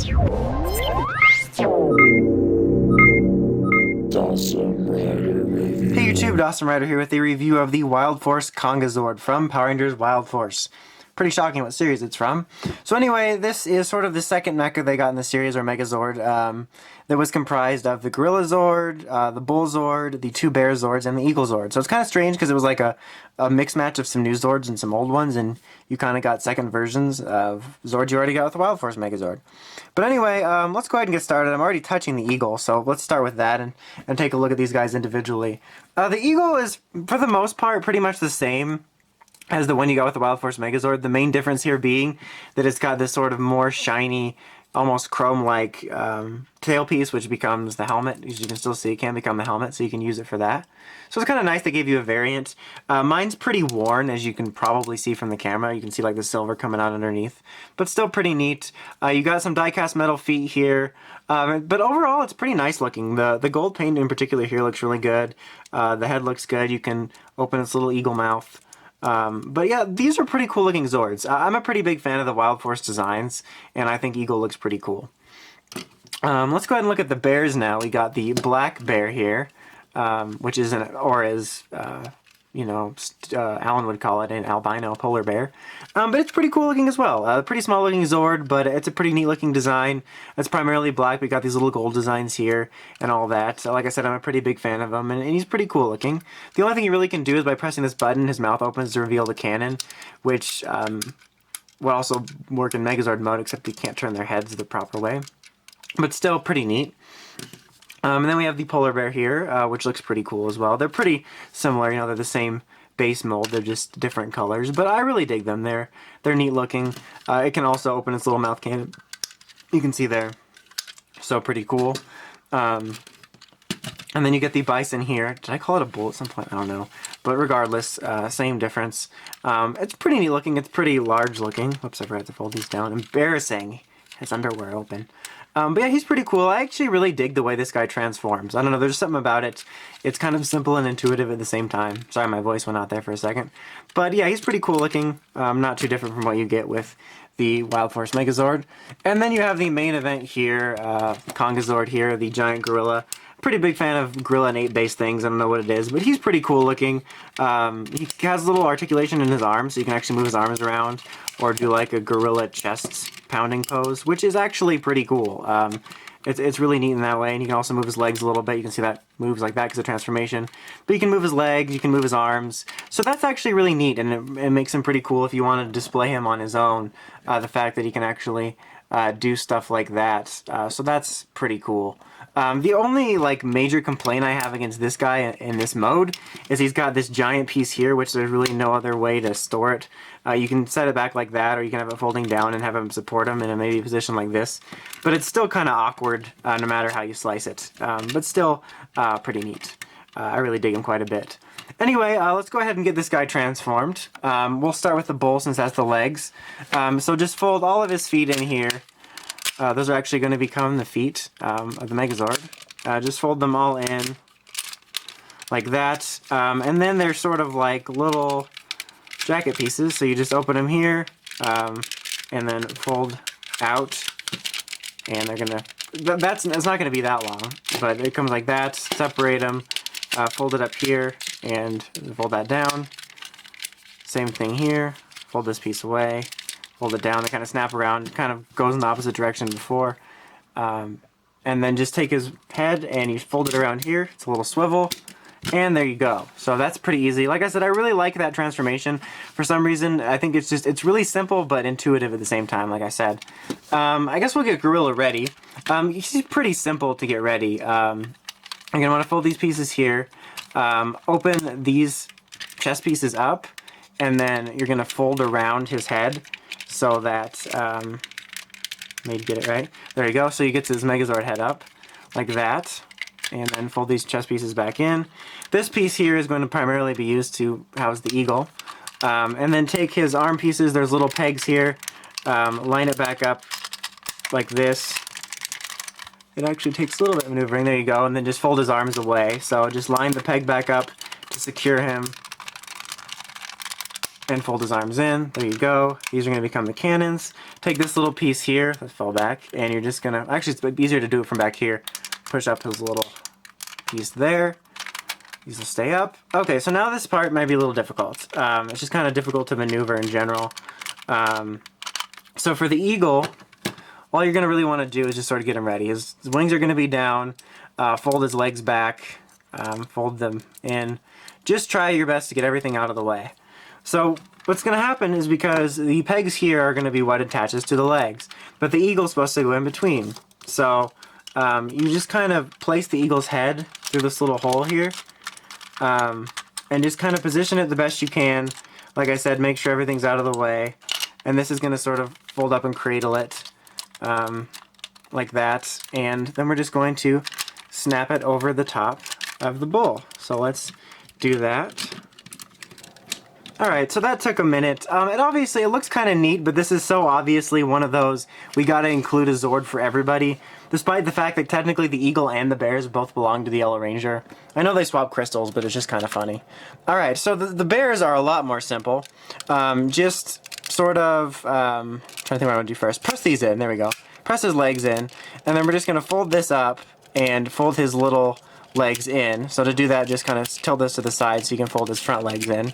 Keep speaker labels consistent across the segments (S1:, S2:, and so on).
S1: Hey YouTube, Dawson Rider here with a review of the Wildforce Kongazord from Power Rangers Wildforce. Pretty shocking what series it's from. So anyway, this is sort of the second mecha they got in the series, or Megazord, that was comprised of the Gorilla Zord, the Bull Zord, the two Bear Zords, and the Eagle Zord. So it's kind of strange because it was like a mixed match of some new Zords and some old ones, and you kind of got second versions of Zords you already got with the Wildforce Megazord. But anyway, let's go ahead and get started. I'm already touching the Eagle, so let's start with that and take a look at these guys individually. The Eagle is, for the most part, pretty much the same as the one you got with the Wildforce Megazord. The main difference here being that it's got this sort of more shiny, almost chrome-like tailpiece, which becomes the helmet. As you can still see, it can become the helmet, so you can use it for that. So it's kind of nice they gave you a variant. Mine's pretty worn, as you can probably see from the camera. You can see like the silver coming out underneath, but still pretty neat. You got some die-cast metal feet here, but overall it's pretty nice looking. The gold paint in particular here looks really good. The head looks good. You can open its little eagle mouth. But yeah, these are pretty cool looking Zords. I'm a pretty big fan of the Wildforce designs, and I think Eagle looks pretty cool. Let's go ahead and look at the bears now. We got the black bear here, which is or as Alan would call it, an albino polar bear. But it's pretty cool looking as well. Pretty small looking Zord, but it's a pretty neat looking design. It's primarily black. We got these little gold designs here and all that. So like I said, I'm a pretty big fan of him, and he's pretty cool looking. The only thing you really can do is by pressing this button, his mouth opens to reveal the cannon, which would also work in Megazord mode, except you can't turn their heads the proper way. But still pretty neat. And then we have the polar bear here, which looks pretty cool as well. They're pretty similar, they're the same base mold, they're just different colors, but I really dig them. They're neat looking. It can also open its little mouth cannon. You can see there. So pretty cool. And then you get the Bison here. Did I call it a bull at some point? I don't know. But regardless, same difference. It's pretty neat looking. It's pretty large looking. Whoops, I forgot to fold these down. Embarrassing. His underwear open. But yeah, he's pretty cool. I actually really dig the way this guy transforms. I don't know, there's something about it. It's kind of simple and intuitive at the same time. Sorry, my voice went out there for a second. But yeah, he's pretty cool looking. Not too different from what you get with the Wildforce Megazord. And then you have the main event here, Kongazord here, the giant gorilla. Pretty big fan of gorilla and ape-based things. I don't know what it is, but he's pretty cool looking. He has a little articulation in his arms, so you can actually move his arms around or do like a gorilla chest pounding pose, which is actually pretty cool. It's really neat in that way, and you can also move his legs a little bit. You can see that moves like that because of transformation. But you can move his legs, you can move his arms. So that's actually really neat, and it makes him pretty cool if you want to display him on his own. The fact that he can actually do stuff like that. So that's pretty cool. The only major complaint I have against this guy in this mode is he's got this giant piece here, which there's really no other way to store it. You can set it back like that, or you can have it folding down and have him support him in a maybe position like this. But it's still kind of awkward no matter how you slice it. But still pretty neat. I really dig him quite a bit. Anyway, let's go ahead and get this guy transformed. We'll start with the bull since that's the legs. So just fold all of his feet in here. Those are actually going to become the feet of the Megazord. Just fold them all in like that. And then they're sort of like little jacket pieces. So you just open them here and then fold out. And they're going to... it's not going to be that long. But it comes like that. Separate them. Fold it up here. And fold that down. Same thing here. Fold this piece away. Hold it down, they kind of snap around, it kind of goes in the opposite direction before. And then just take his head and you fold it around here, it's a little swivel, and there you go. So that's pretty easy. Like I said, I really like that transformation. For some reason, I think it's really simple but intuitive at the same time, like I said. I guess we'll get Gorilla ready. He's pretty simple to get ready. You're going to want to fold these pieces here, open these chest pieces up, and then you're going to fold around his head. So that, maybe get it right. There you go. So you get his Megazord head up, like that. And then fold these chest pieces back in. This piece here is going to primarily be used to house the eagle. And then take his arm pieces, there's little pegs here. Line it back up like this. It actually takes a little bit of maneuvering. There you go. And then just fold his arms away. So just line the peg back up to secure him. and fold his arms in. There you go. These are going to become the cannons. Take this little piece here that fell back, and you're just going to, actually it's easier to do it from back here. Push up his little piece there. These will stay up. Okay, so now this part might be a little difficult. It's just kind of difficult to maneuver in general. So for the eagle, all you're going to really want to do is just sort of get him ready. His wings are going to be down. Fold his legs back. Fold them in. Just try your best to get everything out of the way. So what's going to happen is, because the pegs here are going to be what attaches to the legs, but the eagle's supposed to go in between. So you just kind of place the eagle's head through this little hole here, and just kind of position it the best you can. Like I said, make sure everything's out of the way, and this is going to sort of fold up and cradle it like that, and then we're just going to snap it over the top of the bull. So let's do that. Alright, so that took a minute. It looks kind of neat, but this is so obviously one of those, we gotta include a Zord for everybody, despite the fact that technically the eagle and the bears both belong to the Yellow Ranger. I know they swap crystals, but it's just kind of funny. Alright, so the bears are a lot more simple. Just sort of, trying to think what I want to do first. Press these in, there we go. Press his legs in, and then we're just gonna fold this up and fold his little legs in. So to do that, just kind of tilt this to the side so you can fold his front legs in.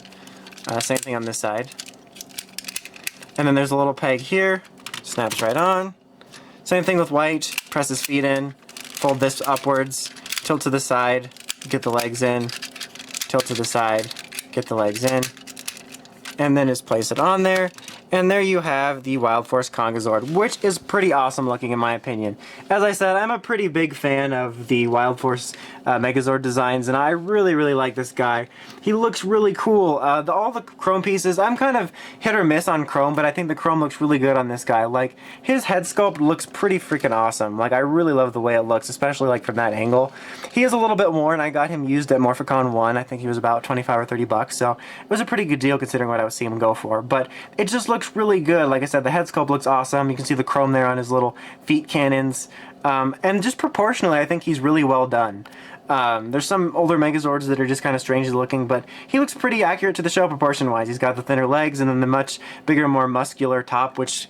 S1: Same thing on this side. And then there's a little peg here, snaps right on. Same thing with white, press his feet in, fold this upwards, tilt to the side, get the legs in, tilt to the side, get the legs in, and then just place it on there. And there you have the Wildforce Kongazord, which is pretty awesome looking in my opinion. As I said, I'm a pretty big fan of the Wildforce Megazord designs, and I really, really like this guy. He looks really cool. All the chrome pieces, I'm kind of hit or miss on chrome, but I think the chrome looks really good on this guy. Like, his head sculpt looks pretty freaking awesome. Like, I really love the way it looks, especially like from that angle. He is a little bit worn. I got him used at Morphicon 1. I think he was about 25 or 30 bucks, so it was a pretty good deal considering what I was seeing him go for. But it just looks really good. Like I said, the head sculpt looks awesome. You can see the chrome there on his little feet cannons. And just proportionally, I think he's really well done. There's some older Megazords that are just kind of strangely looking, but he looks pretty accurate to the show proportion-wise. He's got the thinner legs and then the much bigger, more muscular top, which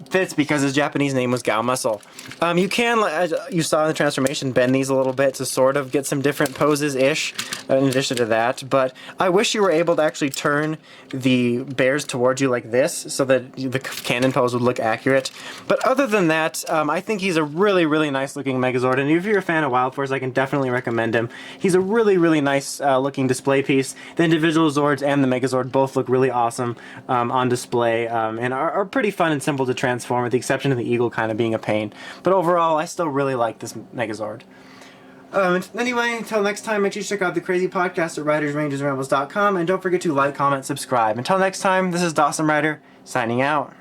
S1: fits because his Japanese name was Gao Muscle. You can, as you saw in the transformation, bend these a little bit to sort of get some different poses-ish in addition to that, but I wish you were able to actually turn the bears towards you like this so that the cannon pose would look accurate. But other than that, I think he's a really, really nice looking Megazord, and if you're a fan of Wildforce, I can definitely recommend him. He's a really, really nice looking display piece. The individual Zords and the Megazord both look really awesome on display, and are pretty fun and simple to transform, with the exception of the eagle kind of being a pain. But overall, I still really like this Megazord. Anyway, until next time, make sure you check out the crazy podcast at writersrangersrambles.com, and don't forget to like, comment, subscribe. Until next time, this is Dawson Ryder, signing out.